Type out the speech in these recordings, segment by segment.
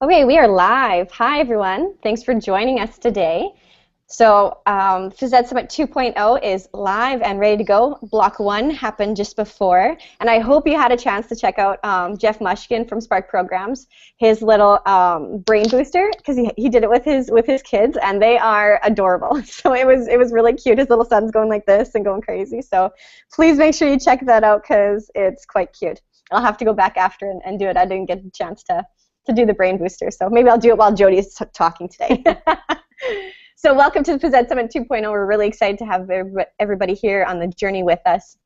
Okay, we are live. Hi, everyone. Thanks for joining us today. So, Phys Ed Summit 2.0 is live and ready to go. Block 1 happened just before, and I hope you had a chance to check out Jeff Mushkin from Spark Programs, his little brain booster, because he did it with his kids, and they are adorable. So it was really cute. His little son's going like this and going crazy. So please make sure you check that out because it's quite cute. I'll have to go back after and do it. I didn't get a chance to do the brain booster, so maybe I'll do it while Jodi is talking today. So welcome to the Phys Ed Summit 2.0. We're really excited to have everybody here on the journey with us.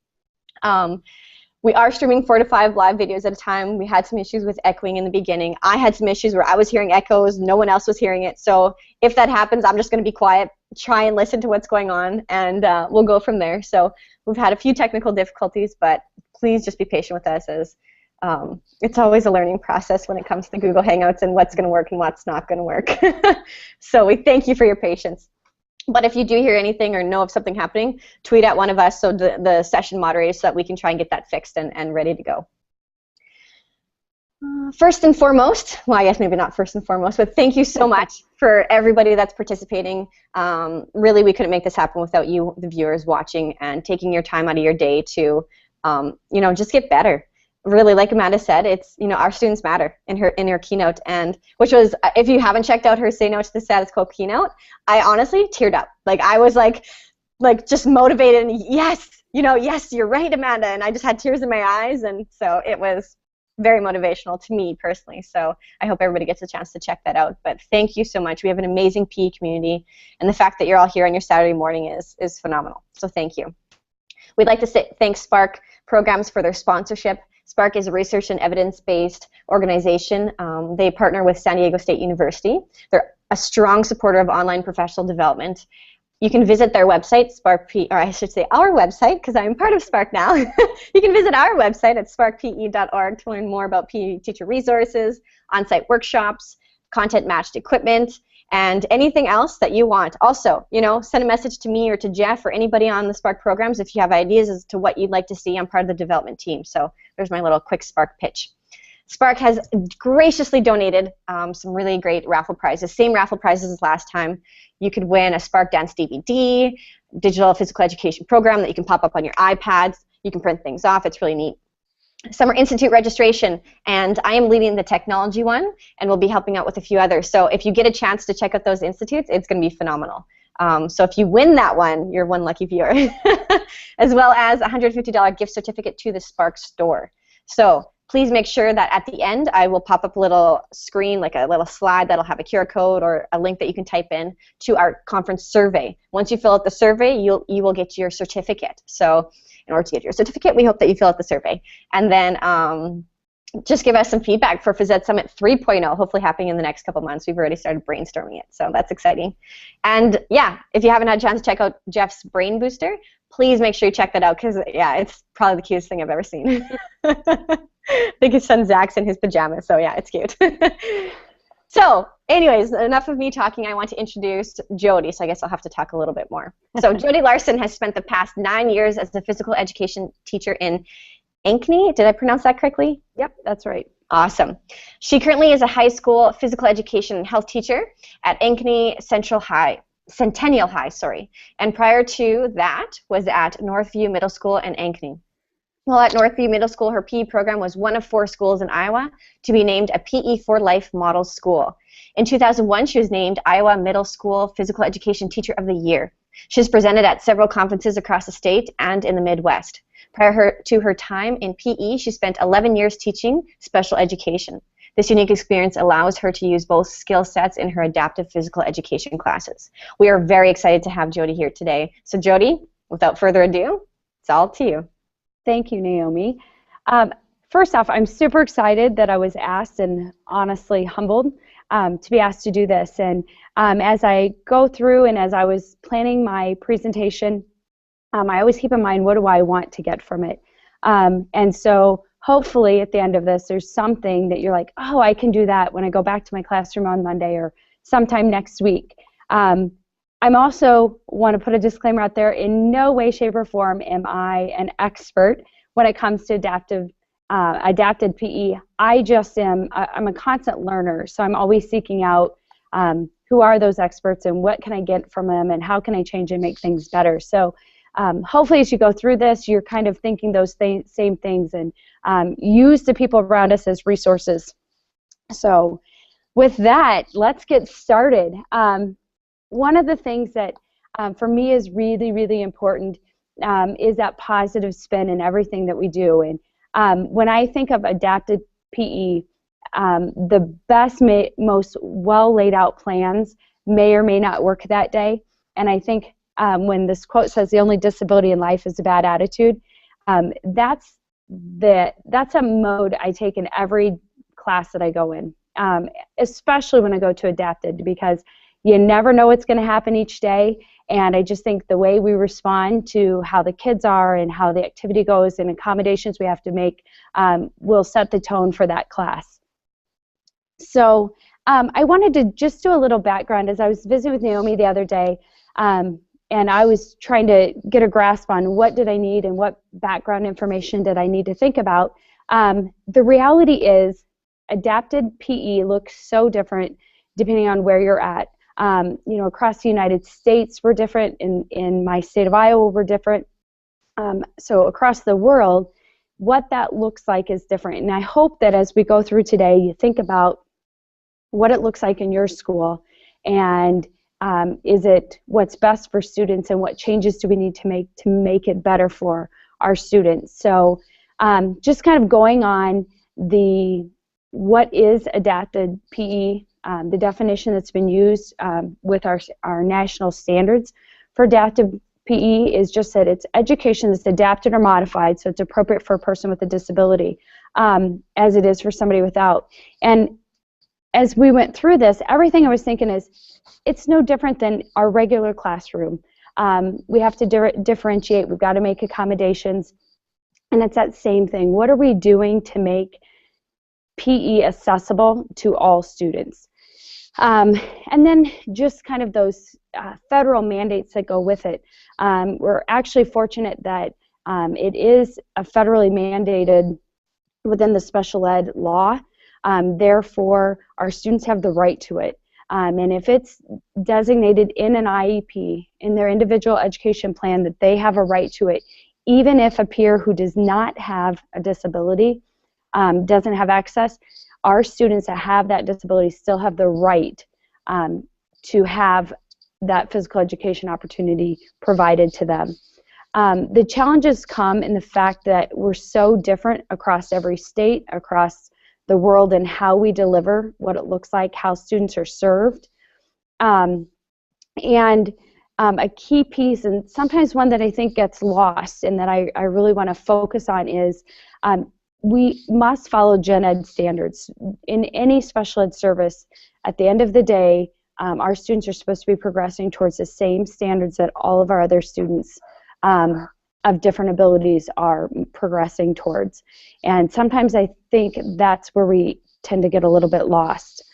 We are streaming 4 to 5 live videos at a time. We had some issues with echoing in the beginning. I had some issues where I was hearing echoes, no one else was hearing it. So if that happens, I'm just going to be quiet, try and listen to what's going on, and we'll go from there. So we've had a few technical difficulties, but please just be patient with us as it's always a learning process when it comes to Google Hangouts and what's going to work and what's not going to work. So we thank you for your patience. But if you do hear anything or know of something happening, tweet at one of us, so the session moderators, so that we can try and get that fixed and ready to go. First and foremost, well, I guess maybe not first and foremost, but thank you so much for everybody that's participating. Really, we couldn't make this happen without you, the viewers, watching and taking your time out of your day to, just get better. Really, like Amanda said, it's, our students matter in her keynote, and which was, if you haven't checked out her Say No to the Status Quo keynote, I honestly teared up. Like, I was like just motivated, and yes, yes, you're right, Amanda, and I just had tears in my eyes, and so it was very motivational to me personally. So I hope everybody gets a chance to check that out. But thank you so much. We have an amazing PE community, and the fact that you're all here on your Saturday morning is phenomenal. So thank you. We'd like to thank Spark Programs for their sponsorship. Spark is a research and evidence-based organization. They partner with San Diego State University. They're a strong supporter of online professional development. You can visit their website, or I should say our website, because I'm part of Spark now. You can visit our website at sparkpe.org to learn more about PE teacher resources, on-site workshops, content-matched equipment, and anything else that you want. Also, send a message to me or to Jeff or anybody on the Spark programs if you have ideas as to what you'd like to see. I'm part of the development team, so there's my little quick Spark pitch. Spark has graciously donated some really great raffle prizes, same raffle prizes as last time. You could win a Spark Dance DVD, digital physical education program that you can pop up on your iPads. You can print things off. It's really neat. Summer Institute registration, and I am leading the technology one, and we'll be helping out with a few others. So if you get a chance to check out those institutes, it's going to be phenomenal. So if you win that one, you're one lucky viewer. As well as a $150 gift certificate to the Spark store. So please make sure that at the end I will pop up a little screen, like a little slide that'll have a QR code or a link that you can type in to our conference survey. Once you fill out the survey, you will get your certificate. So in order to get your certificate, we hope that you fill out the survey. And then just give us some feedback for Phys Ed Summit 3.0, hopefully happening in the next couple months. We've already started brainstorming it, so that's exciting. And yeah, if you haven't had a chance to check out Jeff's Brain Booster, please make sure you check that out, because yeah, it's probably the cutest thing I've ever seen. I think his son Zach's in his pajamas, so yeah, it's cute. So anyways, enough of me talking. I want to introduce Jodi, so I guess I'll have to talk a little bit more. So Jodi Larson has spent the past 9 years as a physical education teacher in Ankeny. Did I pronounce that correctly? Yep, that's right. Awesome. She currently is a high school physical education and health teacher at Ankeny Centennial High, and prior to that was at Northview Middle School in Ankeny. While at Northview Middle School, her PE program was one of 4 schools in Iowa to be named a PE for Life model school. In 2001, she was named Iowa Middle School Physical Education Teacher of the Year. She has presented at several conferences across the state and in the Midwest. Prior to her time in PE, she spent 11 years teaching special education. This unique experience allows her to use both skill sets in her adaptive physical education classes. We are very excited to have Jodi here today. So Jodi, without further ado, it's all to you. Thank you, Naomi. First off, I'm super excited that I was asked, and honestly humbled to be asked to do this. And as I go through and as I was planning my presentation, I always keep in mind, what do I want to get from it? And so hopefully at the end of this, there's something that you're like, oh, I can do that when I go back to my classroom on Monday or sometime next week. I'm also want to put a disclaimer out there. In no way, shape, or form am I an expert when it comes to adapted PE. I'm a constant learner, so I'm always seeking out who are those experts and what can I get from them and how can I change and make things better. So hopefully as you go through this, you're kind of thinking those same things and use the people around us as resources. So with that, let's get started. One of the things that for me is really, really important is that positive spin in everything that we do. And when I think of adapted PE, the best, most well laid out plans may or may not work that day. And I think when this quote says the only disability in life is a bad attitude, that's a mode I take in every class that I go in, especially when I go to adapted, because you never know what's going to happen each day. And I just think the way we respond to how the kids are and how the activity goes and accommodations we have to make will set the tone for that class. So I wanted to just do a little background. As I was visiting with Naomi the other day, and I was trying to get a grasp on what did I need and what background information did I need to think about. The reality is adapted PE looks so different depending on where you're at. Across the United States we're different. In my state of Iowa we're different. So across the world, what that looks like is different. And I hope that as we go through today, you think about what it looks like in your school, and is it what's best for students, and what changes do we need to make it better for our students. So just kind of going on what is adapted PE, the definition that's been used with our national standards for adapted PE is just that it's education that's adapted or modified so it's appropriate for a person with a disability as it is for somebody without. And as we went through this, everything I was thinking is it's no different than our regular classroom. We have to differentiate. We've got to make accommodations. And it's that same thing. What are we doing to make PE accessible to all students? And then just kind of those federal mandates that go with it. We're actually fortunate that it is a federally mandated within the special ed law. Therefore, our students have the right to it. And if it's designated in an IEP, in their individual education plan, that they have a right to it, even if a peer who does not have a disability doesn't have access, our students that have that disability still have the right to have that physical education opportunity provided to them. The challenges come in the fact that we're so different across every state, across the world, and how we deliver, what it looks like, how students are served. And a key piece, and sometimes one that I think gets lost and that I really want to focus on is we must follow gen ed standards. In any special ed service, at the end of the day, our students are supposed to be progressing towards the same standards that all of our other students of different abilities are progressing towards. And sometimes I think that's where we tend to get a little bit lost.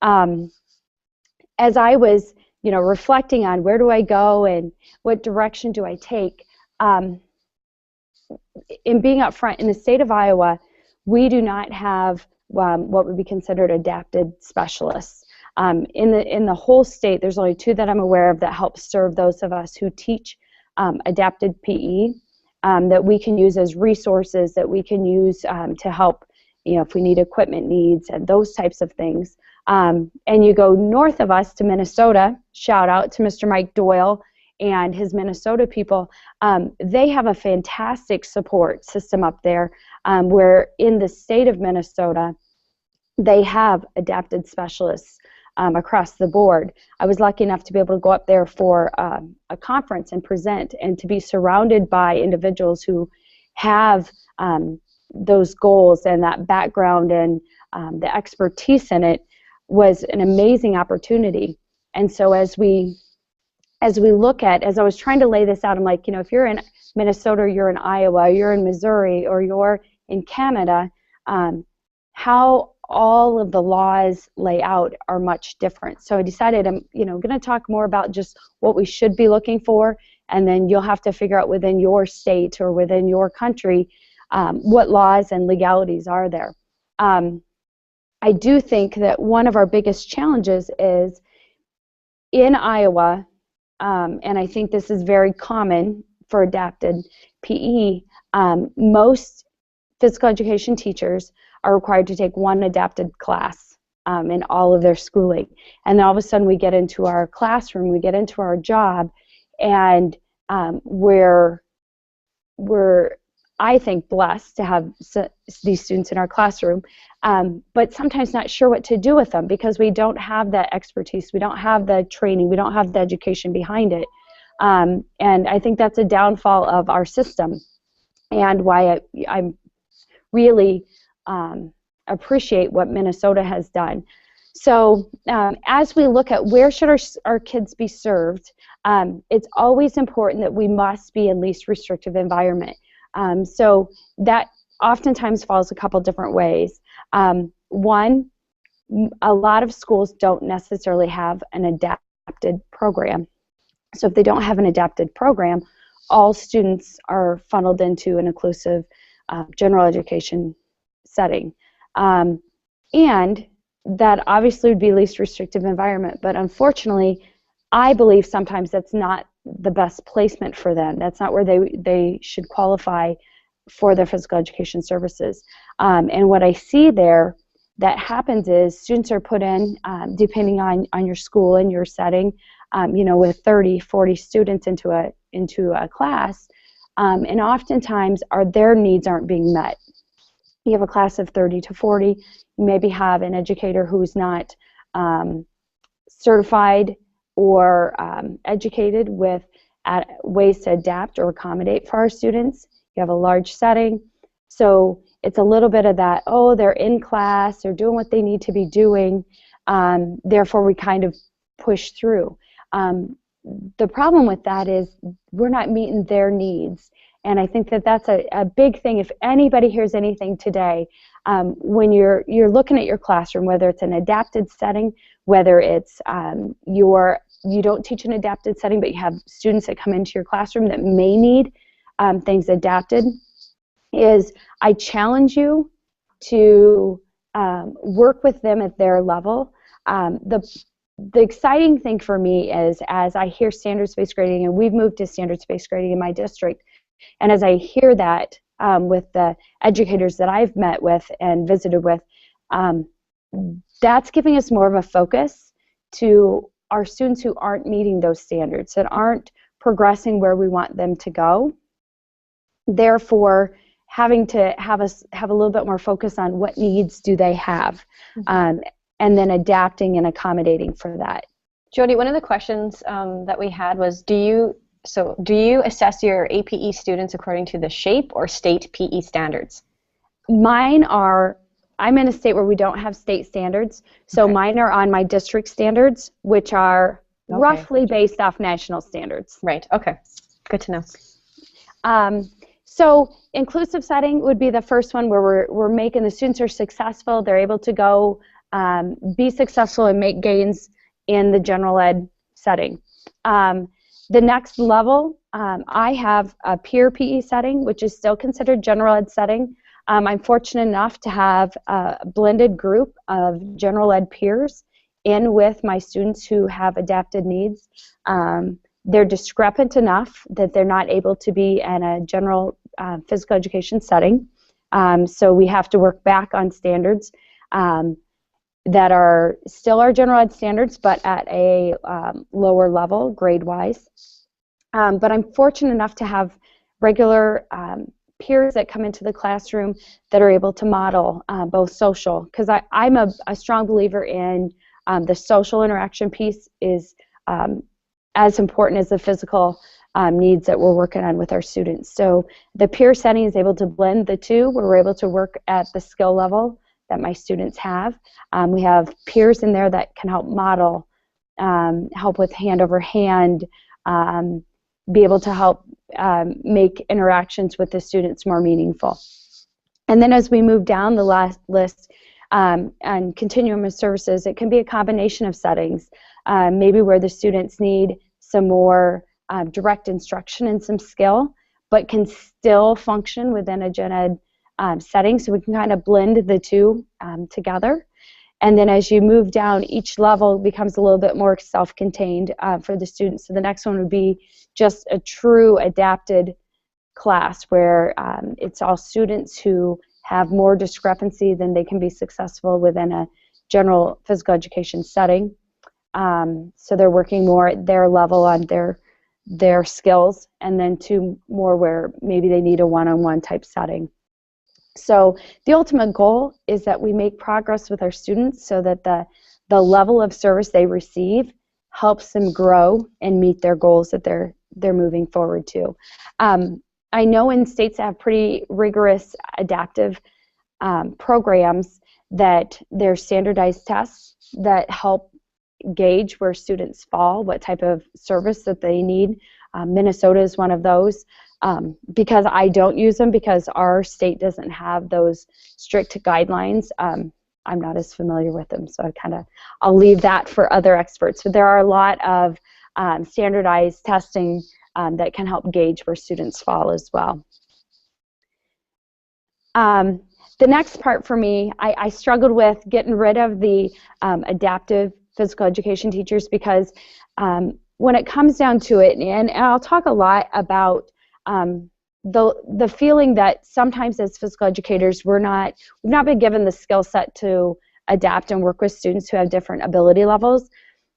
As I was reflecting on where do I go and what direction do I take, in being up front, in the state of Iowa, we do not have what would be considered adapted specialists. In the whole state, there's only 2 that I'm aware of that help serve those of us who teach adapted PE, that we can use as resources, that we can use to help, if we need equipment needs and those types of things. And you go north of us to Minnesota, shout out to Mr. Mike Doyle and his Minnesota people. They have a fantastic support system up there, where in the state of Minnesota, they have adapted specialists across the board. I was lucky enough to be able to go up there for a conference and present, and to be surrounded by individuals who have those goals and that background and the expertise in it was an amazing opportunity. And so as we look at, as I was trying to lay this out, I'm like, if you're in Minnesota, or you're in Iowa, or you're in Missouri, or you're in Canada, how all of the laws lay out are much different. So I decided I'm going to talk more about just what we should be looking for, and then you'll have to figure out within your state or within your country what laws and legalities are there. I do think that one of our biggest challenges is in Iowa, and I think this is very common for adapted PE, most physical education teachers are required to take one adapted class in all of their schooling. And then all of a sudden we get into our classroom, we get into our job, and we're I think, blessed to have these students in our classroom, but sometimes not sure what to do with them because we don't have that expertise, we don't have the training, we don't have the education behind it. And I think that's a downfall of our system, and why I really appreciate what Minnesota has done. So as we look at where should our kids be served, it's always important that we must be in least restrictive environment. So that oftentimes falls a couple different ways. One, a lot of schools don't necessarily have an adapted program. So if they don't have an adapted program, all students are funneled into an inclusive general education setting. And that obviously would be least restrictive environment, but unfortunately, I believe sometimes that's not the best placement for them. That's not where they should qualify for their physical education services. And what I see there that happens is students are put in, depending on your school and your setting, with 30, 40 students into a class, and oftentimes their needs aren't being met. You have a class of 30 to 40, you maybe have an educator who's not certified or educated with ways to adapt or accommodate for our students. You have a large setting, so it's a little bit of that, oh, they're in class, they're doing what they need to be doing, therefore we kind of push through. The problem with that is we're not meeting their needs, and I think that that's a big thing. If anybody hears anything today, when you're looking at your classroom, whether it's an adapted setting, whether it's you don't teach an adapted setting, but you have students that come into your classroom that may need things adapted, is I challenge you to work with them at their level. The exciting thing for me is as I hear standards-based grading, and we've moved to standards-based grading in my district, and as I hear that with the educators that I've met with and visited with, that's giving us more of a focus to our students who aren't meeting those standards, that aren't progressing where we want them to go. Therefore, having to have a little bit more focus on what needs do they have, and then adapting and accommodating for that. Jodi, one of the questions that we had was, do you assess your APE students according to the SHAPE or state PE standards? Mine are, I'm in a state where we don't have state standards, so mine are on my district standards, which are roughly based off national standards. Right, okay, good to know. So inclusive setting would be the first one where we're making the students are successful, they're able to go be successful and make gains in the general ed setting. The next level, I have a peer PE setting, which is still considered general ed setting. I'm fortunate enough to have a blended group of general ed peers in with my students who have adapted needs. They're discrepant enough that they're not able to be in a general physical education setting. So we have to work back on standards that are still our general ed standards, but at a lower level, grade-wise. But I'm fortunate enough to have regular peers that come into the classroom that are able to model both social, because I'm a strong believer in the social interaction piece is as important as the physical needs that we're working on with our students. So the peer setting is able to blend the two, where we're able to work at the skill level that my students have. We have peers in there that can help model, help with hand over hand, be able to help make interactions with the students more meaningful. And then as we move down the last list and continuum of services, it can be a combination of settings, maybe where the students need some more direct instruction and some skill, but can still function within a gen ed setting, so we can kind of blend the two together. And then as you move down, each level becomes a little bit more self-contained for the students. So the next one would be just a true adapted class where it's all students who have more discrepancy than they can be successful within a general physical education setting. So they're working more at their level on their skills, and then to more where maybe they need a one-on-one type setting. So the ultimate goal is that we make progress with our students so that the level of service they receive helps them grow and meet their goals that they're moving forward to. I know in states that have pretty rigorous adaptive programs that there's standardized tests that help gauge where students fall, what type of service that they need. Minnesota is one of those. Because I don't use them because our state doesn't have those strict guidelines, I'm not as familiar with them, so I'll leave that for other experts. But there are a lot of standardized testing that can help gauge where students fall as well. The next part for me, I struggled with getting rid of the adaptive physical education teachers because when it comes down to it, and I'll talk a lot about the feeling that sometimes as physical educators we've not been given the skill set to adapt and work with students who have different ability levels.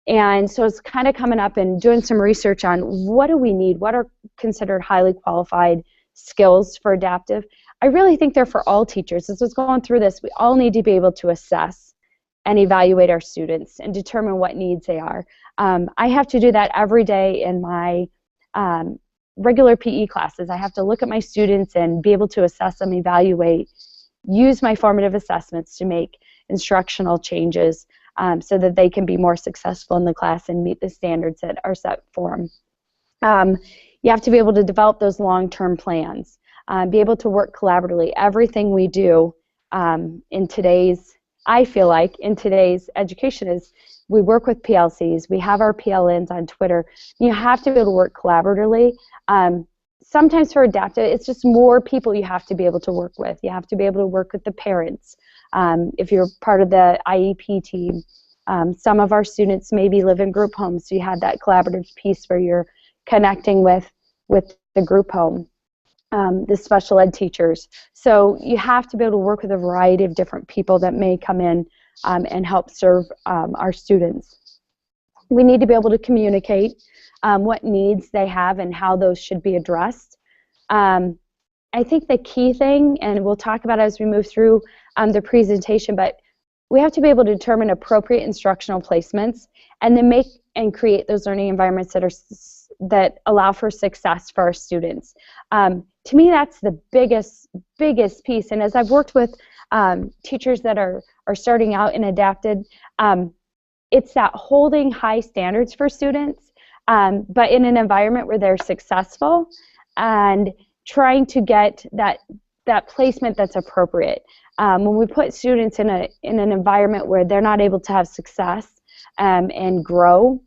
And so it's kind of coming up and doing some research on what do we need, what are considered highly qualified skills for adaptive. I really think they're for all teachers. As I was going through this, we all need to be able to assess and evaluate our students and determine what needs they are. I have to do that every day in my regular PE classes. I have to look at my students and be able to assess them, evaluate, use my formative assessments to make instructional changes so that they can be more successful in the class and meet the standards that are set for them. You have to be able to develop those long-term plans, be able to work collaboratively. Everything we do in today's, I feel like, in today's education is we work with PLCs, we have our PLNs on Twitter. You have to be able to work collaboratively. Sometimes for adaptive, it's just more people you have to be able to work with. You have to be able to work with the parents. If you're part of the IEP team, some of our students maybe live in group homes, so you have that collaborative piece where you're connecting with the group home, the special ed teachers. So you have to be able to work with a variety of different people that may come in and help serve our students. We need to be able to communicate what needs they have and how those should be addressed. I think the key thing, and we'll talk about it as we move through the presentation, but we have to be able to determine appropriate instructional placements and then make and create those learning environments that allow for success for our students. To me, that's the biggest piece. And as I've worked with teachers that are starting out in adapted, it's that holding high standards for students, but in an environment where they're successful and trying to get that placement that's appropriate. When we put students in an environment where they're not able to have success and grow,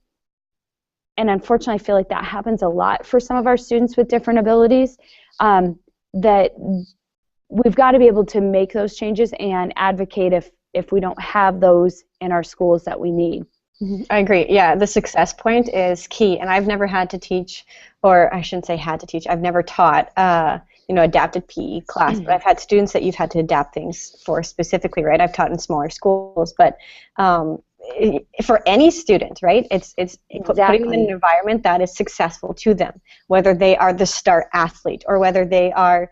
and unfortunately I feel like that happens a lot for some of our students with different abilities, that we've got to be able to make those changes and advocate if we don't have those in our schools that we need. I agree. Yeah, the success point is key, and I've never had to teach, or I shouldn't say had to teach, I've never taught adapted PE class, but I've had students that you've had to adapt things for specifically, right? I've taught in smaller schools, but for any student, right, it's putting them in an environment that is successful to them, whether they are the star athlete or whether they are,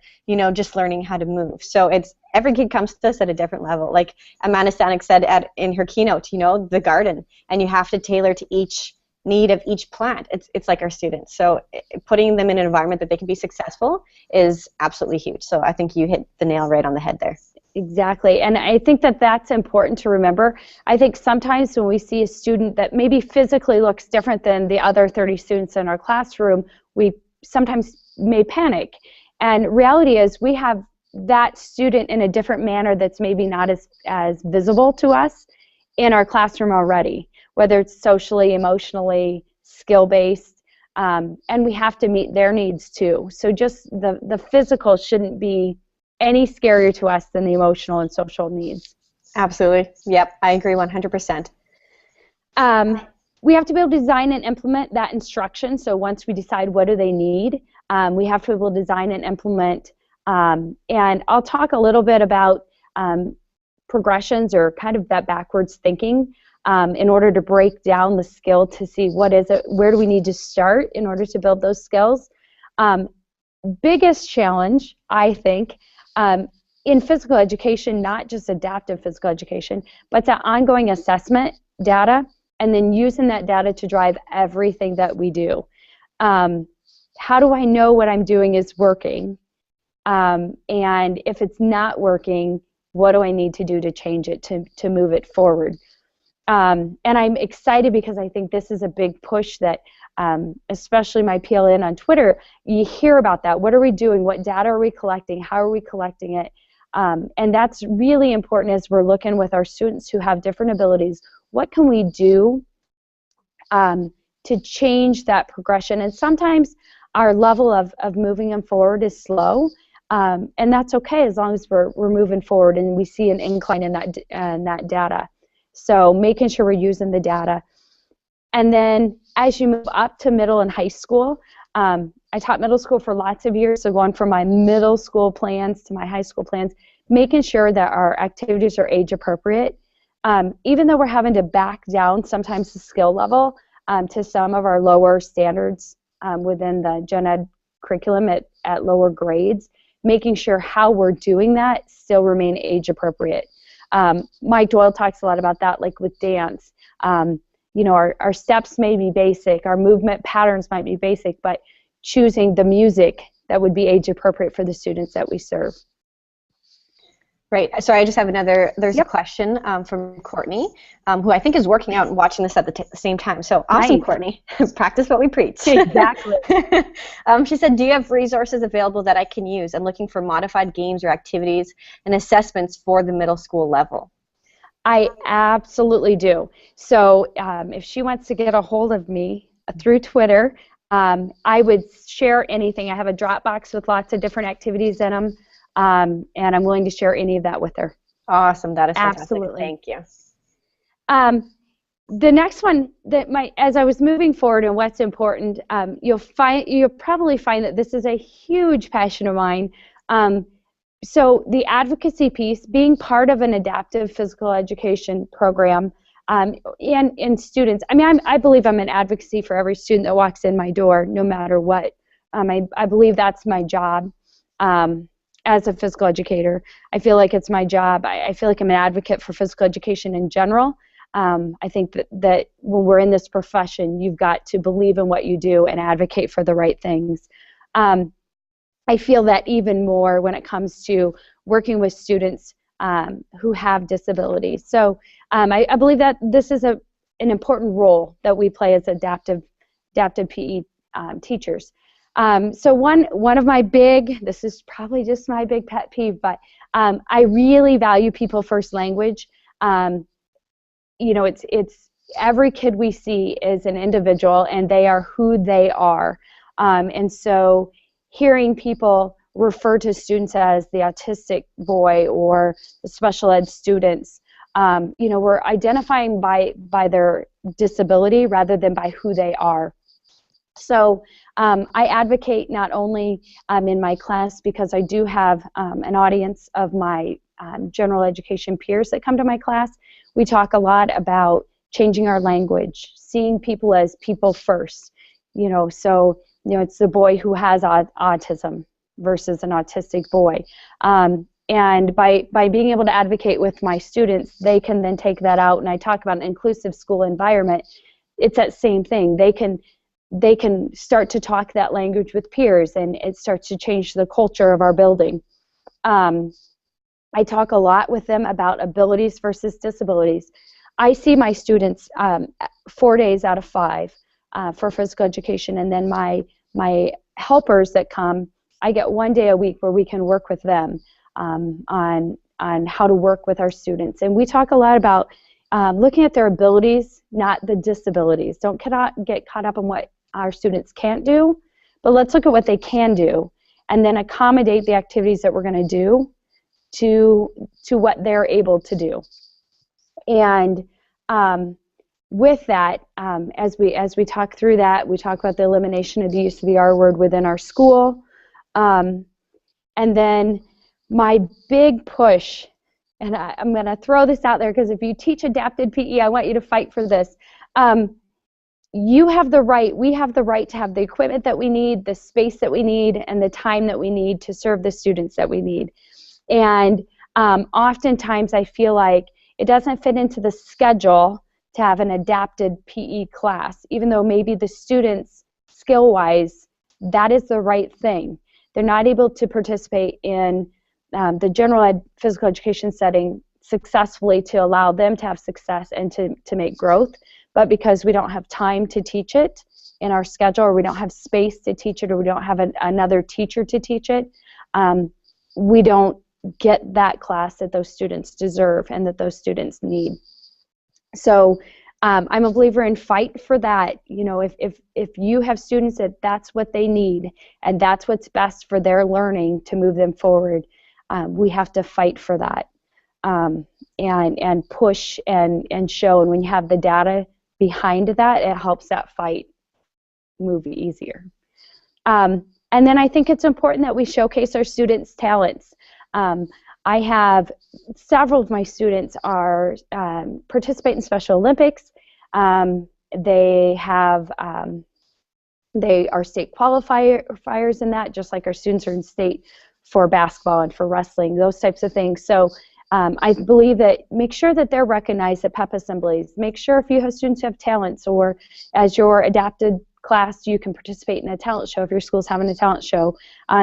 just learning how to move. So it's every kid comes to us at a different level. Like Amanda Stanek said in her keynote, the garden, and you have to tailor to each need of each plant. It's like our students. So putting them in an environment that they can be successful is absolutely huge. So I think you hit the nail right on the head there. Exactly, and I think that's important to remember. I think sometimes when we see a student that maybe physically looks different than the other 30 students in our classroom, we sometimes may panic. And reality is we have that student in a different manner that's maybe not as visible to us in our classroom already, whether it's socially, emotionally, skill-based, and we have to meet their needs too. So just the physical shouldn't be any scarier to us than the emotional and social needs. Absolutely. Yep, I agree 100%. We have to be able to design and implement that instruction. So once we decide what do they need, we have to be able to design and implement. And I'll talk a little bit about progressions, or kind of that backwards thinking, in order to break down the skill to see what is it, where do we need to start in order to build those skills. Biggest challenge, I think, in physical education, not just adaptive physical education, but the ongoing assessment data, and then using that data to drive everything that we do. How do I know what I'm doing is working? And if it's not working, what do I need to do to change it, to move it forward? And I'm excited because I think this is a big push that, especially my PLN on Twitter, you hear about that. What are we doing? What data are we collecting? How are we collecting it? And that's really important as we're looking with our students who have different abilities. What can we do to change that progression? And sometimes our level of moving them forward is slow, and that's okay as long as we're moving forward and we see an incline in that data. So making sure we're using the data. And then as you move up to middle and high school, I taught middle school for lots of years, so going from my middle school plans to my high school plans, making sure that our activities are age appropriate. Even though we're having to back down sometimes the skill level to some of our lower standards within the gen ed curriculum at lower grades, making sure how we're doing that still remain age appropriate. Mike Doyle talks a lot about that, like with dance. You know, our steps may be basic, our movement patterns might be basic, but choosing the music that would be age appropriate for the students that we serve. Right. Sorry, I just have there's a question from Courtney, who I think is working out and watching this at the same time. So awesome, nice. Courtney. Practice what we preach. Exactly. She said, do you have resources available that I can use? I'm looking for modified games or activities and assessments for the middle school level. I absolutely do. So if she wants to get a hold of me through Twitter, I would share anything. I have a Dropbox with lots of different activities in them. And I'm willing to share any of that with her. Awesome, that is fantastic. Absolutely. Thank you. The next one that as I was moving forward and what's important, you'll probably find that this is a huge passion of mine. So the advocacy piece, being part of an adaptive physical education program, and students. I mean, I believe I'm an advocacy for every student that walks in my door, no matter what. I believe that's my job. As a physical educator, I feel like it's my job. I feel like I'm an advocate for physical education in general. I think that when we're in this profession, you've got to believe in what you do and advocate for the right things. I feel that even more when it comes to working with students who have disabilities. So I believe that this is an important role that we play as adaptive PE teachers. So one of my this is probably just my big pet peeve, but I really value people first language. You know, it's every kid we see is an individual and they are who they are. And so hearing people refer to students as the autistic boy or the special ed students, you know, we're identifying by their disability rather than by who they are. So I advocate not only in my class, because I do have an audience of my general education peers that come to my class. We talk a lot about changing our language, seeing people as people first. You know, so you know, it's the boy who has autism versus an autistic boy. And by being able to advocate with my students, they can then take that out. And I talk about an inclusive school environment. It's that same thing. They can start to talk that language with peers, and it starts to change the culture of our building. I talk a lot with them about abilities versus disabilities. I see my students 4 days out of 5 for physical education, and then my helpers that come, I get 1 day a week where we can work with them on how to work with our students. And we talk a lot about looking at their abilities, not the disabilities. Don't get caught up on what our students can't do, but let's look at what they can do and then accommodate the activities that we're going to do to what they're able to do. And with that, as we talk through that, we talk about the elimination of the use of the R word within our school. And then my big push, and I'm going to throw this out there because if you teach adapted PE, I want you to fight for this. You have the right, we have the right to have the equipment that we need, the space that we need, and the time that we need to serve the students that we need. And oftentimes I feel like it doesn't fit into the schedule to have an adapted PE class, even though maybe the students, skill-wise, that is the right thing. They're not able to participate in the general ed physical education setting successfully to allow them to have success and to make growth. But because we don't have time to teach it in our schedule, or we don't have space to teach it, or we don't have another teacher to teach it, we don't get that class that those students deserve and that those students need. So I'm a believer in fight for that. You know, if you have students that that's what they need and that's what's best for their learning to move them forward, we have to fight for that and push and show. And when you have the data behind that, it helps that fight move easier. And then I think it's important that we showcase our students' talents. I have several of my students are participate in Special Olympics. They are state qualifiers in that, just like our students are in state for basketball and for wrestling, those types of things. So I believe that make sure that they're recognized at pep assemblies. Make sure if you have students who have talents, or as your adapted class, you can participate in a talent show if your school's having a talent show,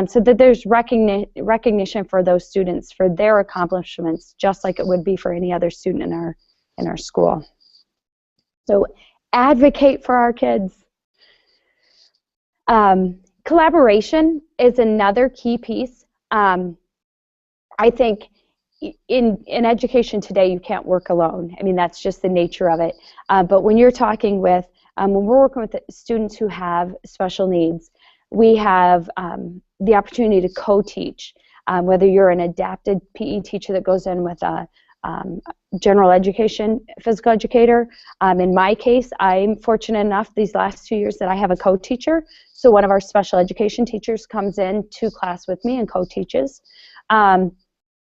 so that there's recognition for those students for their accomplishments, just like it would be for any other student in our school. So advocate for our kids. Collaboration is another key piece. I think in education today, you can't work alone. I mean, that's just the nature of it. But when you're talking with, when we're working with students who have special needs, we have the opportunity to co-teach. Whether you're an adapted PE teacher that goes in with a general education physical educator. In my case, I'm fortunate enough these last 2 years that I have a co-teacher. So one of our special education teachers comes in to class with me and co-teaches.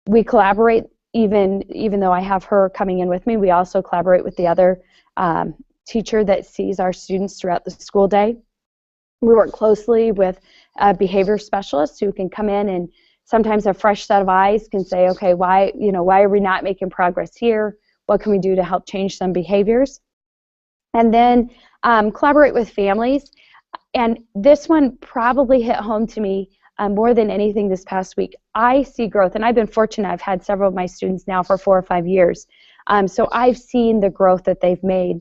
We collaborate, even though I have her coming in with me, we also collaborate with the other teacher that sees our students throughout the school day. We work closely with behavior specialists who can come in and sometimes a fresh set of eyes can say, okay, why are we not making progress here? What can we do to help change some behaviors? And then collaborate with families. And this one probably hit home to me more than anything this past week. I see growth, and I've been fortunate. I've had several of my students now for 4 or 5 years. So I've seen the growth that they've made.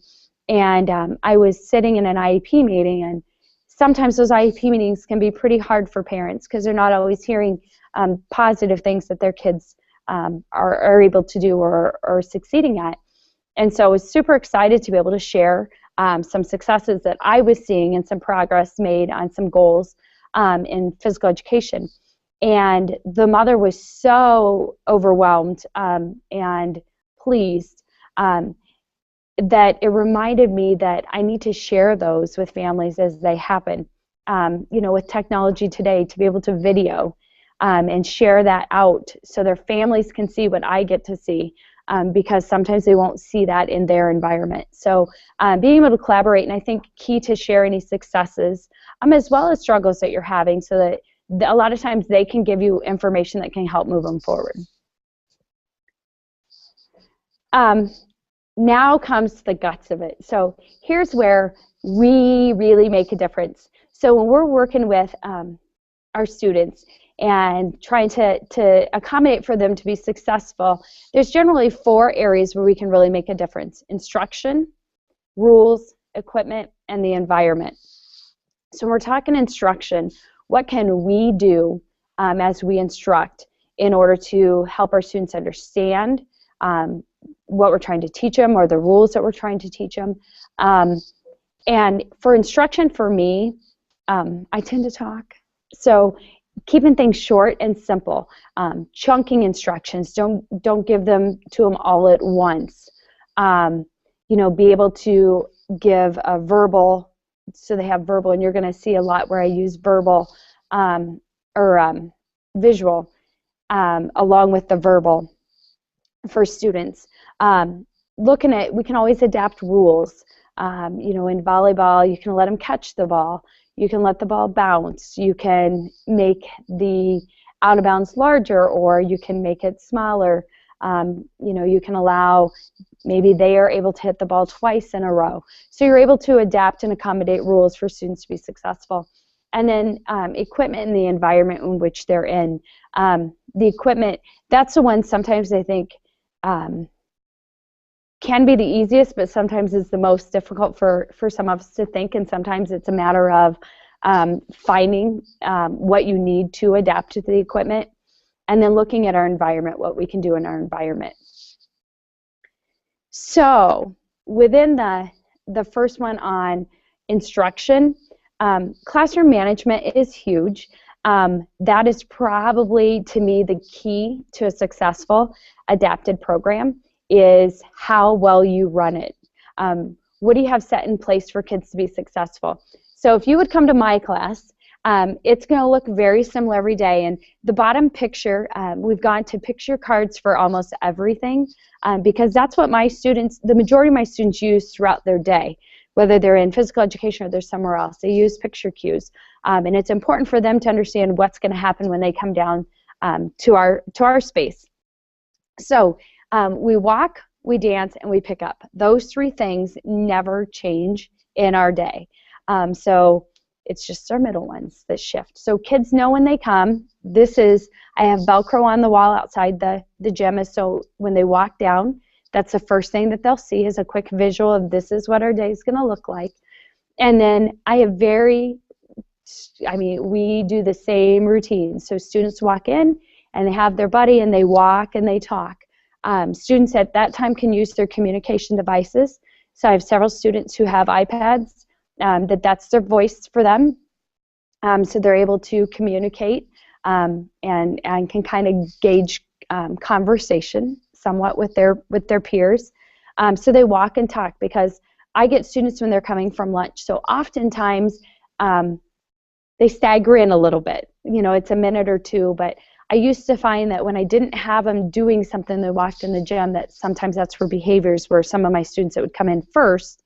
And I was sitting in an IEP meeting, and sometimes those IEP meetings can be pretty hard for parents because they're not always hearing positive things that their kids are able to do or are succeeding at. And so I was super excited to be able to share some successes that I was seeing and some progress made on some goals in physical education. And the mother was so overwhelmed and pleased that it reminded me that I need to share those with families as they happen. With technology today, to be able to video and share that out so their families can see what I get to see, because sometimes they won't see that in their environment. So being able to collaborate, and I think key to share any successes as well as struggles that you're having, so that a lot of times they can give you information that can help move them forward. Now comes the guts of it. So here's where we really make a difference. So when we're working with our students and trying to accommodate for them to be successful, there's generally 4 areas where we can really make a difference: instruction, rules, equipment, and the environment. So when we're talking instruction, what can we do as we instruct in order to help our students understand what we're trying to teach them, or the rules that we're trying to teach them? And for instruction, for me, I tend to talk. So keeping things short and simple, chunking instructions. Don't give them to them all at once. Be able to give a verbal, so they have verbal, and you're going to see a lot where I use verbal or visual along with the verbal for students. Looking at, we can always adapt rules. In volleyball, you can let them catch the ball. You can let the ball bounce. You can make the out of bounds larger, or you can make it smaller. You can allow, maybe they are able to hit the ball twice in a row. So you're able to adapt and accommodate rules for students to be successful. And then equipment and the environment in which they're in. The equipment, that's the one sometimes I think can be the easiest, but sometimes is the most difficult for some of us to think, and sometimes it's a matter of finding what you need to adapt to the equipment, and then looking at our environment, what we can do in our environment. So within the first one on instruction, classroom management is huge. That is probably, to me, the key to a successful adapted program, is how well you run it. What do you have set in place for kids to be successful? So if you would come to my class, it's going to look very similar every day. And the bottom picture, we've gone to picture cards for almost everything, because that's what my students, the majority of my students, use throughout their day, whether they're in physical education or they're somewhere else. They use picture cues. And it's important for them to understand what's going to happen when they come down to our space. So we walk, we dance, and we pick up. Those three things never change in our day. So it's just our middle ones that shift. So kids know when they come, I have Velcro on the wall outside the gym, so when they walk down, that's the first thing that they'll see, is a quick visual of this is what our day is going to look like. And then I have we do the same routine. So students walk in, and they have their buddy, and they walk, and they talk. Students at that time can use their communication devices. So I have several students who have iPads, that's their voice for them. So they're able to communicate and can kind of gauge conversation somewhat with their peers. So they walk and talk, because I get students when they're coming from lunch. So oftentimes they stagger in a little bit. It's a minute or two, but I used to find that when I didn't have them doing something, they walked in the gym, that sometimes that's where behaviors were. Some of my students that would come in first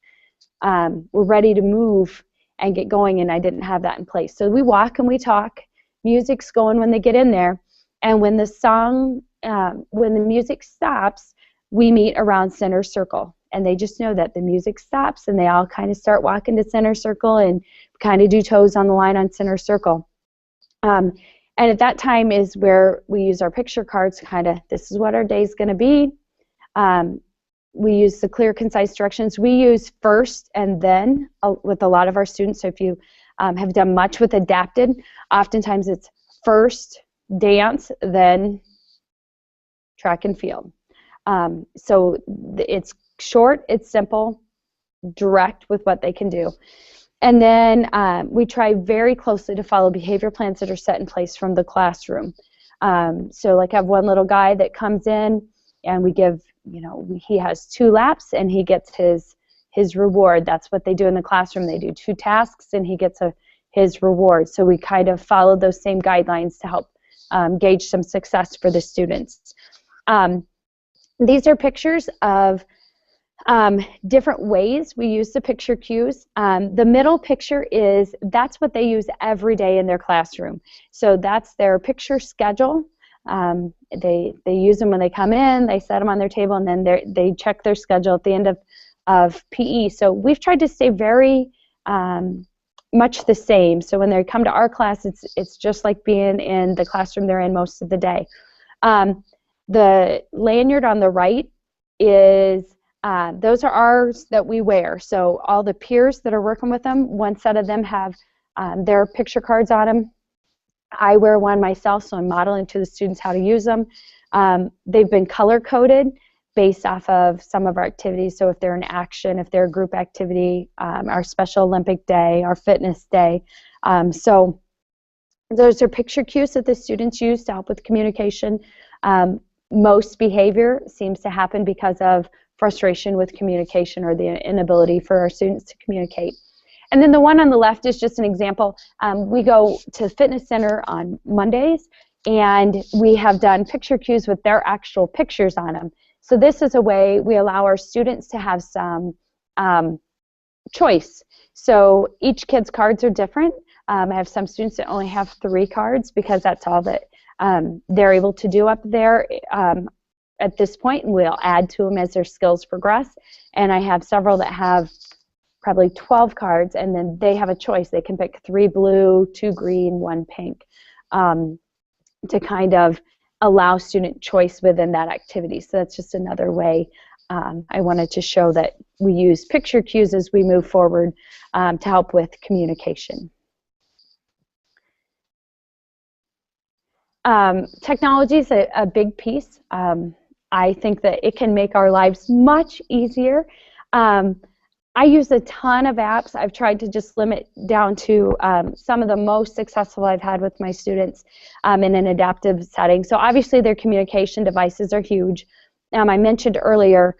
were ready to move and get going, and I didn't have that in place. So we walk and we talk. Music's going when they get in there, and when when the music stops, we meet around center circle, and they just know that the music stops, and they all kind of start walking to center circle and kind of do toes on the line on center circle. And at that time is where we use our picture cards, kind of, this is what our day is going to be. We use the clear, concise directions. We use first and then with a lot of our students. So if you have done much with adapted, oftentimes it's first dance, then track and field. So it's short, it's simple, direct with what they can do. And then we try very closely to follow behavior plans that are set in place from the classroom. So like I have one little guy that comes in, and we give, he has 2 laps, and he gets his reward. That's what they do in the classroom. They do 2 tasks, and he gets his reward. So we kind of follow those same guidelines to help gauge some success for the students. These are pictures of different ways we use the picture cues. The middle picture that's what they use every day in their classroom. So that's their picture schedule. They use them when they come in, they set them on their table, and then they check their schedule at the end of PE. So we've tried to stay very much the same. So when they come to our class, it's just like being in the classroom they're in most of the day. The lanyard on the right is those are ours that we wear. So all the peers that are working with them, one set of them have their picture cards on them. I wear one myself, so I'm modeling to the students how to use them. They've been color-coded based off of some of our activities. So if they're in action, if they're a group activity, our Special Olympic Day, our fitness day. So Those are picture cues that the students use to help with communication. Most behavior seems to happen because of frustration with communication or the inability for our students to communicate. And then the one on the left is just an example. We go to the fitness center on Mondays, and we have done picture cues with their actual pictures on them. So this is a way we allow our students to have some choice. So each kid's cards are different. I have some students that only have 3 cards because that's all that they're able to do up there at this point, and we'll add to them as their skills progress. And I have several that have probably 12 cards, and then they have a choice. They can pick 3 blue, 2 green, 1 pink, to kind of allow student choice within that activity. So that's just another way I wanted to show that we use picture cues as we move forward to help with communication. Technology is a big piece. I think that it can make our lives much easier. I use a ton of apps. I've tried to just limit down to some of the most successful I've had with my students in an adaptive setting. So obviously their communication devices are huge. I mentioned earlier,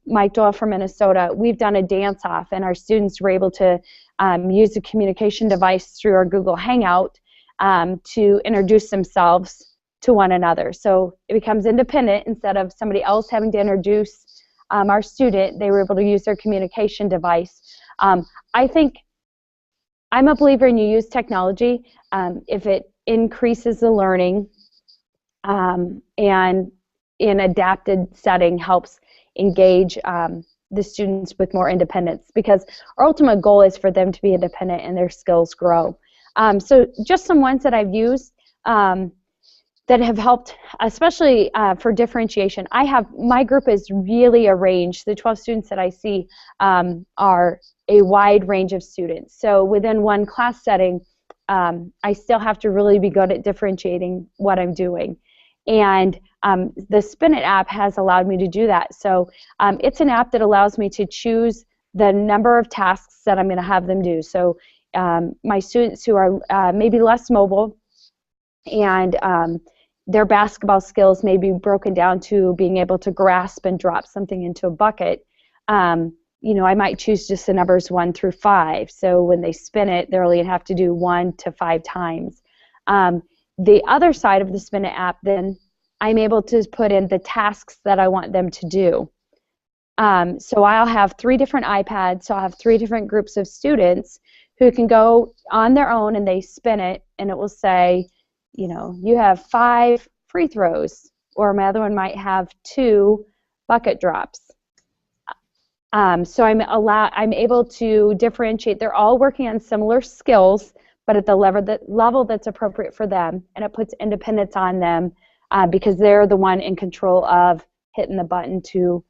Mike Doyle from Minnesota, we've done a dance-off, and our students were able to use a communication device through our Google Hangout to introduce themselves to one another. So it becomes independent. Instead of somebody else having to introduce our student, they were able to use their communication device. I think I'm a believer in you use technology if it increases the learning and in adapted setting helps engage the students with more independence, because our ultimate goal is for them to be independent and their skills grow. So just some ones that I've used that have helped, especially for differentiation. My group is really arranged. The 12 students that I see are a wide range of students. So within one class setting, I still have to really be good at differentiating what I'm doing. And the Spin It app has allowed me to do that. So it's an app that allows me to choose the number of tasks that I'm going to have them do. So my students who are maybe less mobile and their basketball skills may be broken down to being able to grasp and drop something into a bucket. You know, I might choose just the numbers 1 through 5. So when they spin it, they're only going to have to do 1 to 5 times. The other side of the Spin It app, then, I'm able to put in the tasks that I want them to do. So I'll have 3 different iPads, so I'll have 3 different groups of students who can go on their own and they spin it, and it will say, you know, you have 5 free throws, or my other one might have 2 bucket drops. So I'm able to differentiate. They're all working on similar skills, but at the level that's appropriate for them, and it puts independence on them because they're the one in control of hitting the button to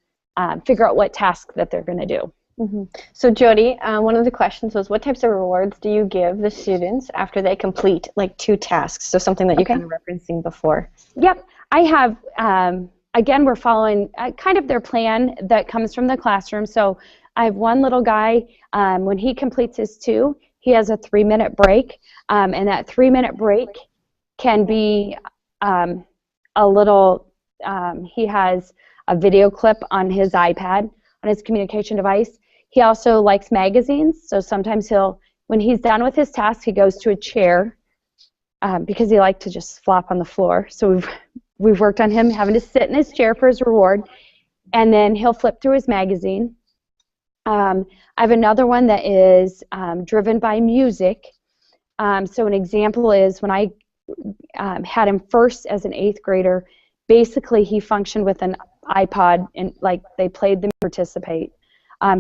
figure out what task that they're going to do. Mm-hmm. So Jodi, one of the questions was, what types of rewards do you give the students after they complete like 2 tasks? So something that you kind of referencing before. Yep, I have. Again, we're following kind of their plan that comes from the classroom. So I have one little guy. When he completes his 2, he has a 3-minute break, and that 3-minute break can be a little. He has a video clip on his iPad, on his communication device. He also likes magazines, so sometimes when he's done with his task, he goes to a chair because he likes to just flop on the floor. So we've worked on him having to sit in his chair for his reward, and then he'll flip through his magazine. I have another one that is driven by music. So an example is when I had him first as an 8th grader, basically he functioned with an iPod and like they played the participate.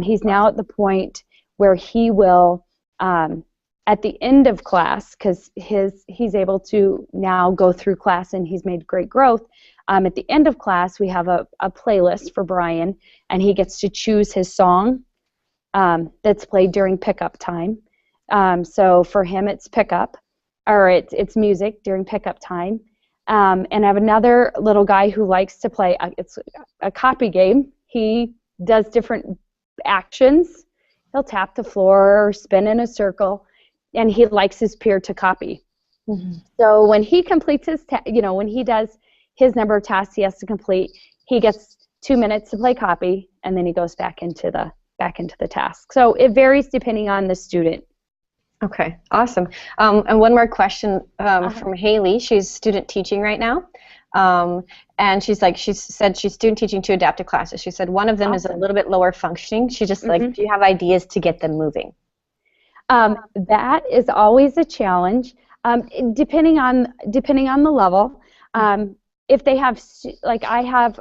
He's now at the point where he will, at the end of class, because he's able to now go through class and he's made great growth. At the end of class, we have a playlist for Brian, and he gets to choose his song that's played during pickup time. So for him, it's pickup, or it's music during pickup time. And I have another little guy who likes to play. It's a copy game. He does different actions. He'll tap the floor or spin in a circle, and he likes his peer to copy. So when he completes his, when he does his number of tasks he has to complete, he gets 2 minutes to play copy, and then he goes back into the task. So it varies depending on the student. Okay, awesome. And one more question from Haley. She's student teaching right now. And she said she's student teaching 2 adaptive classes. She said one of them is a little bit lower functioning. She just do you have ideas to get them moving? That is always a challenge, depending on the level. If they have, like I have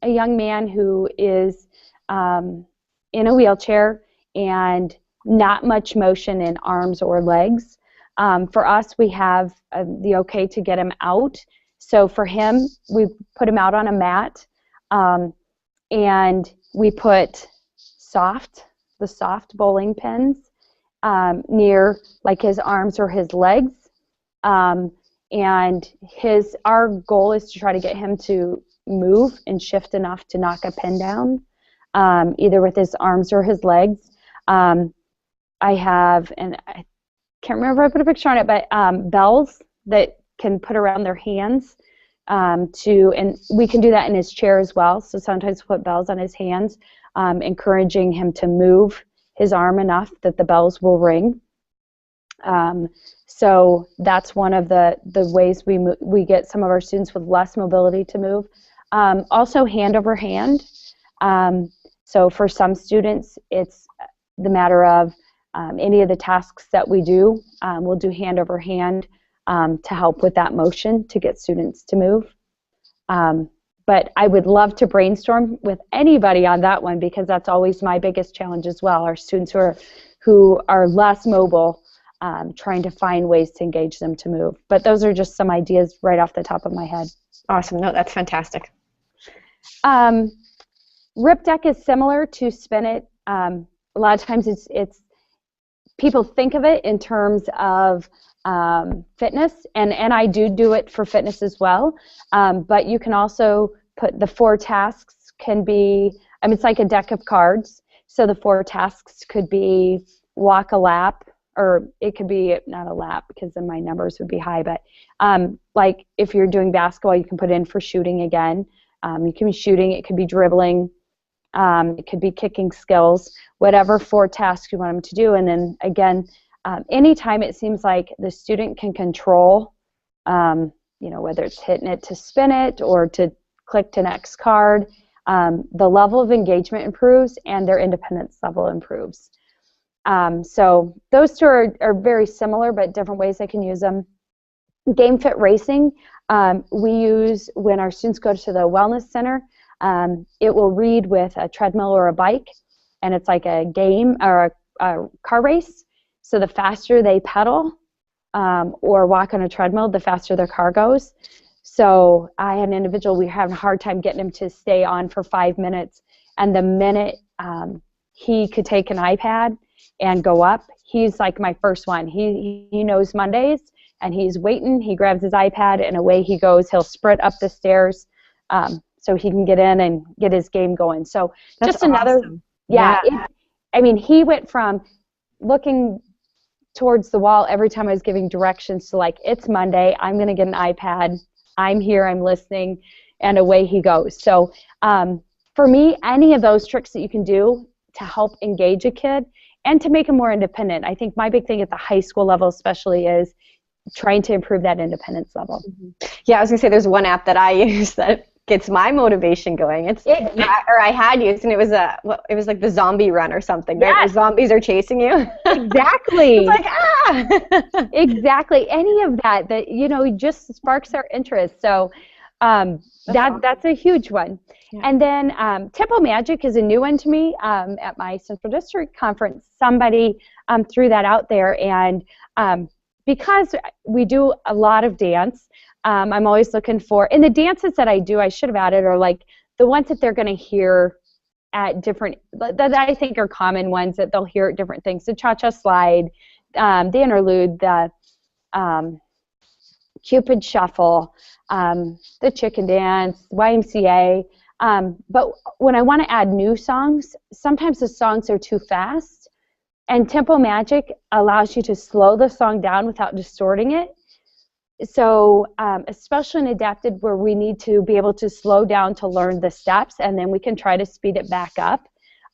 a young man who is in a wheelchair and not much motion in arms or legs. For us, we have the okay to get him out. So for him, we put him out on a mat, and we put the soft bowling pins near like his arms or his legs. And our goal is to try to get him to move and shift enough to knock a pin down, either with his arms or his legs. I have, and I can't remember if I put a picture on it, but bells that can put around their hands and we can do that in his chair as well. So sometimes we'll put bells on his hands, encouraging him to move his arm enough that the bells will ring. So that's one of the ways we get some of our students with less mobility to move. Also hand over hand. So for some students, it's the matter of any of the tasks that we do, we'll do hand over hand to help with that motion to get students to move. But I would love to brainstorm with anybody on that one, because that's always my biggest challenge as well. Our students who are less mobile, trying to find ways to engage them to move. But those are just some ideas right off the top of my head. Awesome. No, that's fantastic. Rip Deck is similar to Spin It. A lot of times it's people think of it in terms of fitness, and I do it for fitness as well. But you can also put the 4 tasks can be, it's like a deck of cards. So the 4 tasks could be walk a lap, or it could be not a lap because then my numbers would be high, but like if you're doing basketball, you can put in for shooting again. You can be shooting, it could be dribbling, it could be kicking skills, whatever 4 tasks you want them to do. And then again, anytime it seems like the student can control, whether it's hitting it to spin it or to click to next card, the level of engagement improves and their independence level improves. So those 2 are very similar, but different ways I can use them. Game Fit Racing, we use when our students go to the Wellness Center. It will read with a treadmill or a bike, and it's like a game or a car race. So the faster they pedal or walk on a treadmill, the faster their car goes. So I had an individual, we were having a hard time getting him to stay on for 5 minutes, and the minute he could take an iPad and go up, he's like my first one. He knows Mondays, and he's waiting. He grabs his iPad, and away he goes. He'll sprint up the stairs so he can get in and get his game going. So that's just another, awesome. yeah. He went from looking towards the wall every time I was giving directions to like, it's Monday, I'm going to get an iPad, I'm here, I'm listening, and away he goes. So for me, any of those tricks that you can do to help engage a kid and to make them more independent. I think my big thing at the high school level especially is trying to improve that independence level. Yeah, I was going to say there's one app that I use that gets my motivation going. I had used, and it was like the zombie run or something, right? Yes. The zombies are chasing you. Exactly. It's like, Exactly. Any of that just sparks our interest. So that's a huge one. Yeah. And then Tempo Magic is a new one to me. At my Central District conference, somebody threw that out there, and because we do a lot of dance, I'm always looking for, and the dances that I do, I should have added, are like the ones that they're going to hear at different, that I think are common ones that they'll hear at different things. The cha-cha slide, the interlude, the Cupid shuffle, the chicken dance, YMCA. But when I want to add new songs, sometimes the songs are too fast, and Tempo Magic allows you to slow the song down without distorting it. So especially in adapted, where we need to be able to slow down to learn the steps, and then we can try to speed it back up.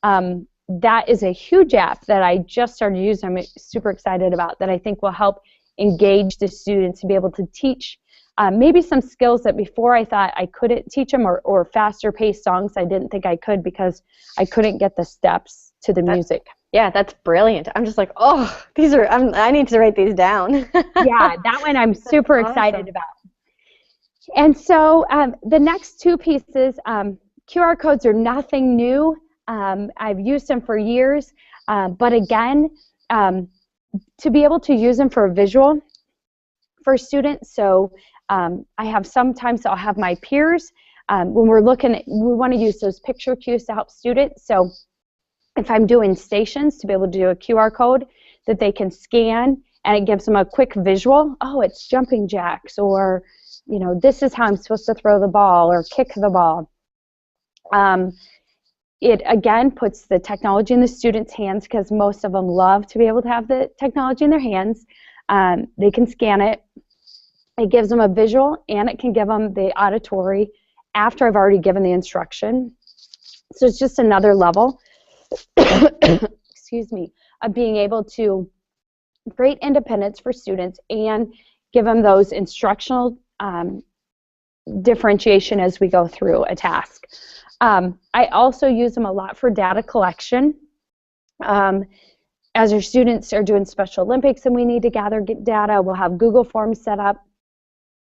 That is a huge app that I just started using. I'm super excited about, that I think will help engage the students to be able to teach maybe some skills that before I thought I couldn't teach them, or faster paced songs I didn't think I could because I couldn't get the steps to the music. Yeah, that's brilliant. I'm just like, oh, these are, I need to write these down. Yeah, that one I'm super excited about. And so the next two pieces, QR codes are nothing new. I've used them for years, but again, to be able to use them for a visual for students. So I have, sometimes I'll have my peers, when we're looking at, we want to use those picture cues to help students. So if I'm doing stations, to be able to do a QR code that they can scan, and it gives them a quick visual. Oh, it's jumping jacks, or, you know, this is how I'm supposed to throw the ball or kick the ball. It, again, puts the technology in the students' hands, because most of them love to be able to have the technology in their hands. They can scan it. It gives them a visual, and it can give them the auditory after I've already given the instruction. So it's just another level, excuse me, of being able to create independence for students and give them those instructional differentiation as we go through a task. I also use them a lot for data collection. As our students are doing Special Olympics and we need to gather data, we'll have Google Forms set up,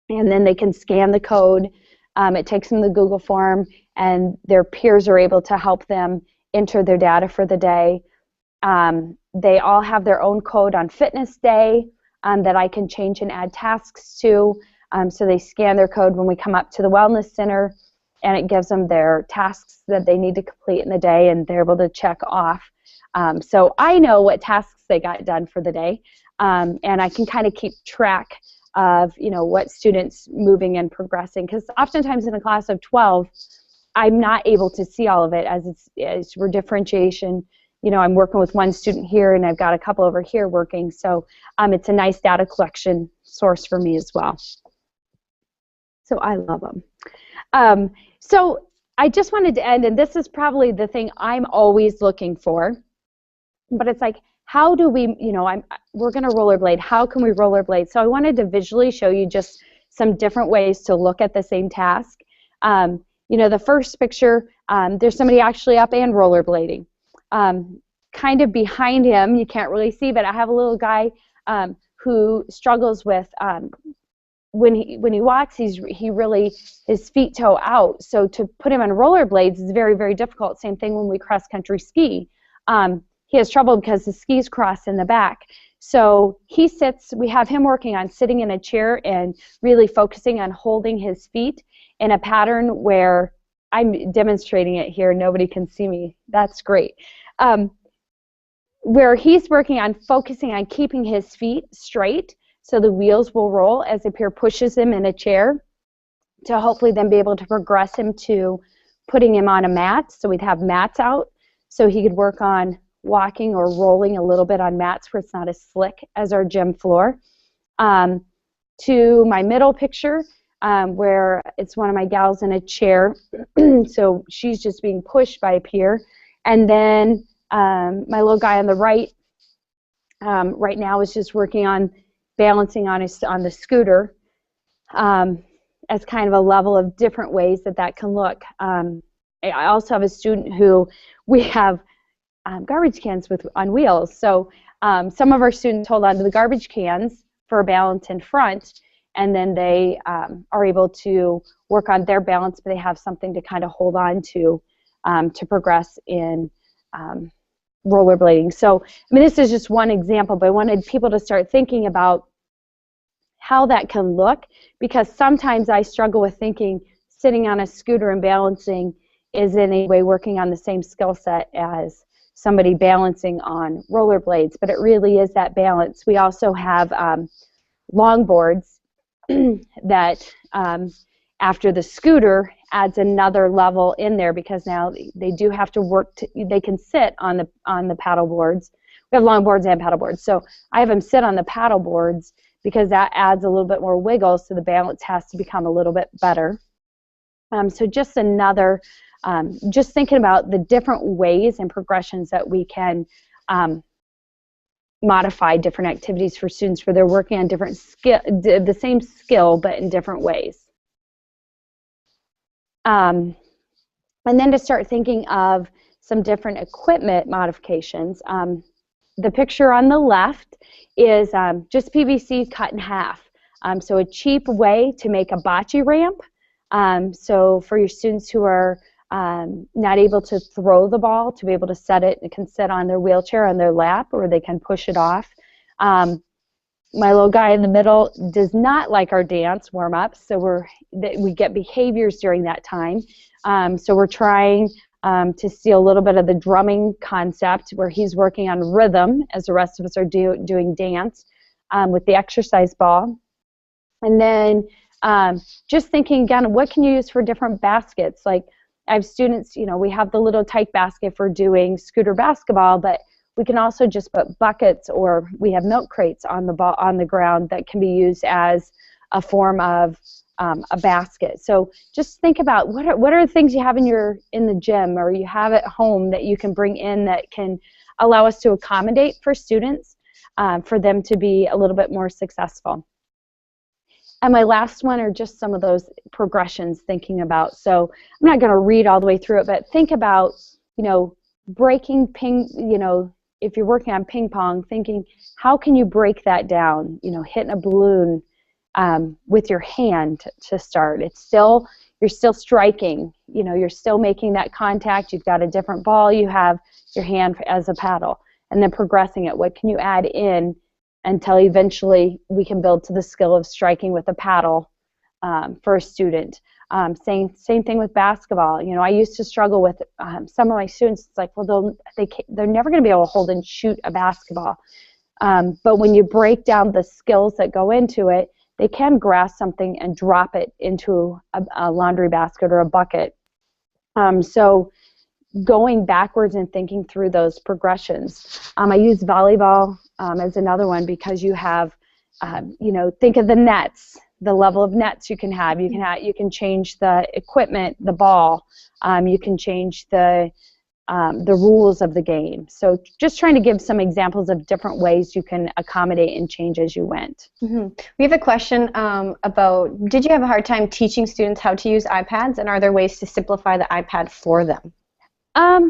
and then they can scan the code. It takes them the Google form, and their peers are able to help them enter their data for the day. They all have their own code on fitness day that I can change and add tasks to. So they scan their code when we come up to the wellness center, and it gives them their tasks that they need to complete in the day, and they're able to check off. So I know what tasks they got done for the day, and I can kind of keep track of, you know, what students moving and progressing, because oftentimes in a class of 12, I'm not able to see all of it as we're differentiation. You know, I'm working with one student here, and I've got a couple over here working, so it's a nice data collection source for me as well. So I love them. So I just wanted to end, and this is probably the thing I'm always looking for, but it's like, how do we, you know, we're going to rollerblade. How can we rollerblade? So I wanted to visually show you just some different ways to look at the same task. You know, the first picture, there's somebody actually up and rollerblading. Kind of behind him, you can't really see, but I have a little guy who struggles with, when he walks, he really, his feet toe out. So to put him on rollerblades is very, very difficult. Same thing when we cross country ski. He has trouble because the skis cross in the back. So he sits, we have him working on sitting in a chair and really focusing on holding his feet in a pattern where I'm demonstrating it here. Nobody can see me. That's great. Where he's working on focusing on keeping his feet straight so the wheels will roll as the peer pushes him in a chair, to hopefully then be able to progress him to putting him on a mat. So we'd have mats out so he could work on walking or rolling a little bit on mats where it's not as slick as our gym floor. To my middle picture, where it's one of my gals in a chair, so she's just being pushed by a peer. And then my little guy on the right, right now is just working on balancing on the scooter, as kind of a level of different ways that can look. I also have a student who we have garbage cans on wheels. So some of our students hold on to the garbage cans for balance in front, and then they are able to work on their balance, but they have something to kind of hold on to progress in rollerblading. So, I mean, this is just one example, but I wanted people to start thinking about how that can look, because sometimes I struggle with thinking sitting on a scooter and balancing is in any way working on the same skill set as somebody balancing on rollerblades, but it really is that balance. We also have longboards that after the scooter adds another level in there, because now they do have to work they can sit on the paddle boards. We have longboards and paddle boards, so I have them sit on the paddle boards because that adds a little bit more wiggle, so the balance has to become a little bit better. So just another, just thinking about the different ways and progressions that we can modify different activities for students where they're working on different skill, the same skill, but in different ways. And then to start thinking of some different equipment modifications. The picture on the left is just PVC cut in half. So a cheap way to make a bocce ramp. So for your students who are not able to throw the ball, to be able to set it, it can sit on their wheelchair on their lap, or they can push it off. My little guy in the middle does not like our dance warm-ups, so we get behaviors during that time. So we're trying to see a little bit of the drumming concept, where he's working on rhythm as the rest of us are doing dance with the exercise ball. And then just thinking again, what can you use for different baskets? Like I have students, we have the little tyke basket for doing scooter basketball, but we can also just put buckets, or we have milk crates on the ground that can be used as a form of a basket. So just think about what are the things you have in the gym, or you have at home, that you can bring in that can allow us to accommodate for students, for them to be a little bit more successful. And my last one are just some of those progressions thinking about. So I'm not going to read all the way through it, but think about, breaking if you're working on ping pong, thinking how can you break that down, hitting a balloon with your hand to start. You're still striking, you're still making that contact. You've got a different ball, you have your hand as a paddle, and then progressing it. What can you add in until eventually we can build to the skill of striking with a paddle for a student? Same thing with basketball. I used to struggle with some of my students. It's like, well, they're never going to be able to hold and shoot a basketball. But when you break down the skills that go into it, they can grasp something and drop it into a laundry basket or a bucket. So going backwards and thinking through those progressions. I use volleyball as another one, because you have, think of the nets, the level of nets you can have. You can change the equipment, the ball. You can change the rules of the game. So just trying to give some examples of different ways you can accommodate and change as you went. Mm-hmm. We have a question about, did you have a hard time teaching students how to use iPads, and are there ways to simplify the iPad for them? I'll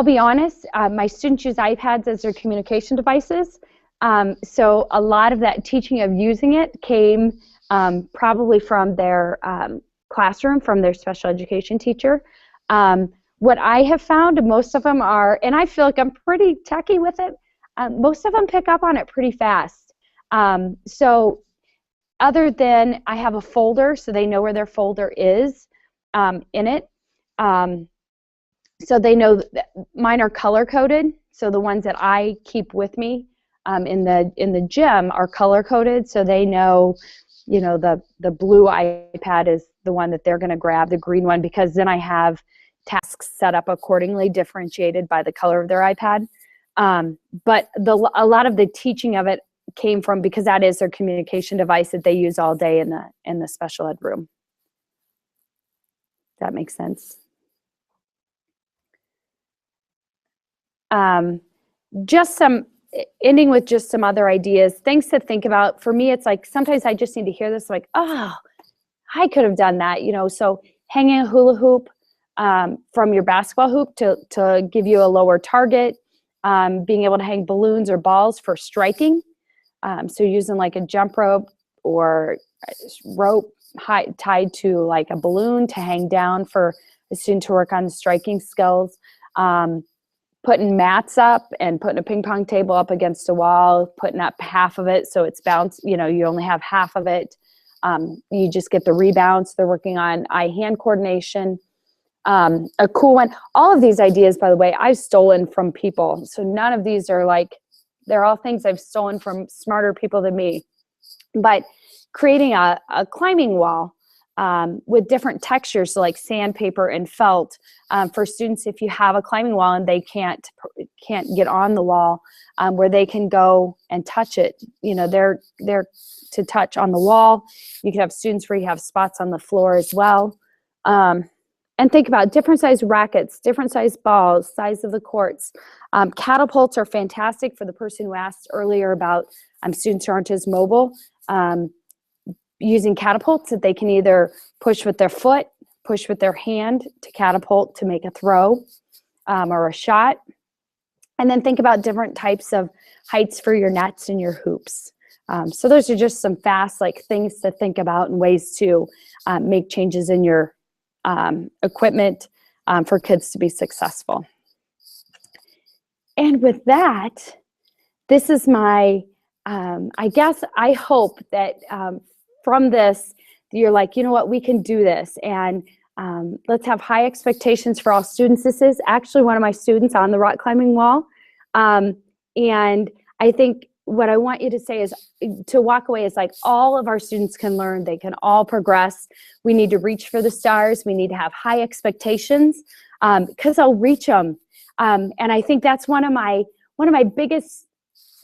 be honest, my students use iPads as their communication devices. So a lot of that teaching of using it came probably from their classroom, from their special education teacher. What I have found, most of them are, and I feel like I'm pretty techie with it, most of them pick up on it pretty fast. So other than I have a folder, so they know where their folder is in it. So they know that mine are color coded. So the ones that I keep with me in the gym are color coded. So they know, the blue iPad is the one that they're going to grab, the green one, because then I have tasks set up accordingly, differentiated by the color of their iPad. But a lot of the teaching of it came from, because that is their communication device that they use all day in the special ed room. That makes sense. Ending with just some other ideas, things to think about. For me, it's like sometimes I just need to hear this, like, oh, I could have done that, So hanging a hula hoop from your basketball hoop to give you a lower target, being able to hang balloons or balls for striking. So using like a jump rope or rope tied to like a balloon to hang down for a student to work on striking skills. Putting mats up and putting a ping pong table up against a wall, putting up half of it so it's bounced, you only have half of it. You just get the rebounds. They're working on eye-hand coordination. A cool one. All of these ideas, by the way, I've stolen from people. So none of these are they're all things I've stolen from smarter people than me. But creating a climbing wall with different textures, so like sandpaper and felt, for students if you have a climbing wall and they can't get on the wall, where they can go and touch it. You know, they're to touch on the wall. You can have students where you have spots on the floor as well. And think about different size rackets, different size balls, size of the courts. Catapults are fantastic for the person who asked earlier about students who aren't as mobile. Using catapults that they can either push with their foot, push with their hand to catapult to make a throw or a shot. And then think about different types of heights for your nets and your hoops. So those are just some fast things to think about and ways to make changes in your equipment for kids to be successful. And with that, this is my, I hope that from this, you're like, you know what, we can do this. And let's have high expectations for all students. This is actually one of my students on the rock climbing wall. And I think what I want you to say is, to walk away is like, all of our students can learn, they can all progress. We need to reach for the stars. We need to have high expectations because I'll reach them. And I think that's one of my biggest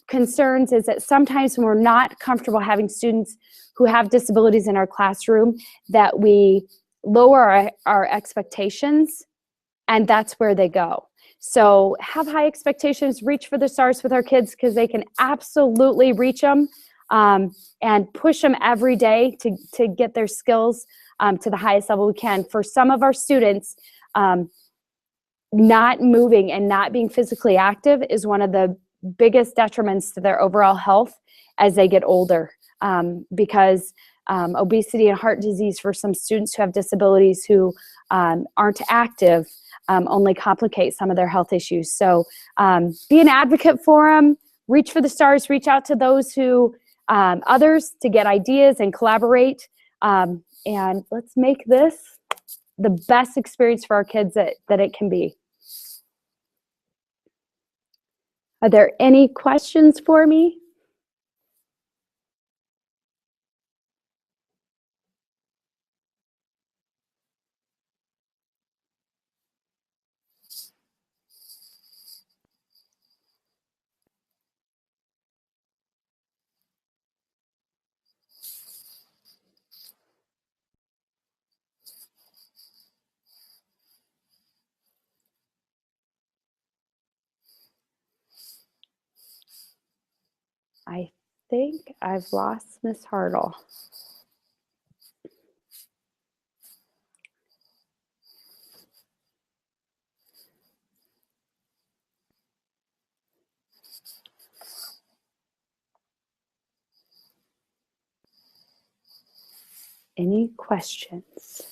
concerns, is that sometimes when we're not comfortable having students who have disabilities in our classroom, that we lower our expectations, and that's where they go. So have high expectations, reach for the stars with our kids, because they can absolutely reach them, and push them every day to get their skills to the highest level we can. For some of our students, not moving and not being physically active is one of the biggest detriments to their overall health as they get older, because obesity and heart disease for some students who have disabilities who aren't active only complicate some of their health issues. So be an advocate for them, reach for the stars, reach out to those who, others, to get ideas and collaborate, and let's make this the best experience for our kids that it can be. Are there any questions for me? I think I've lost Miss Hartl. Any questions?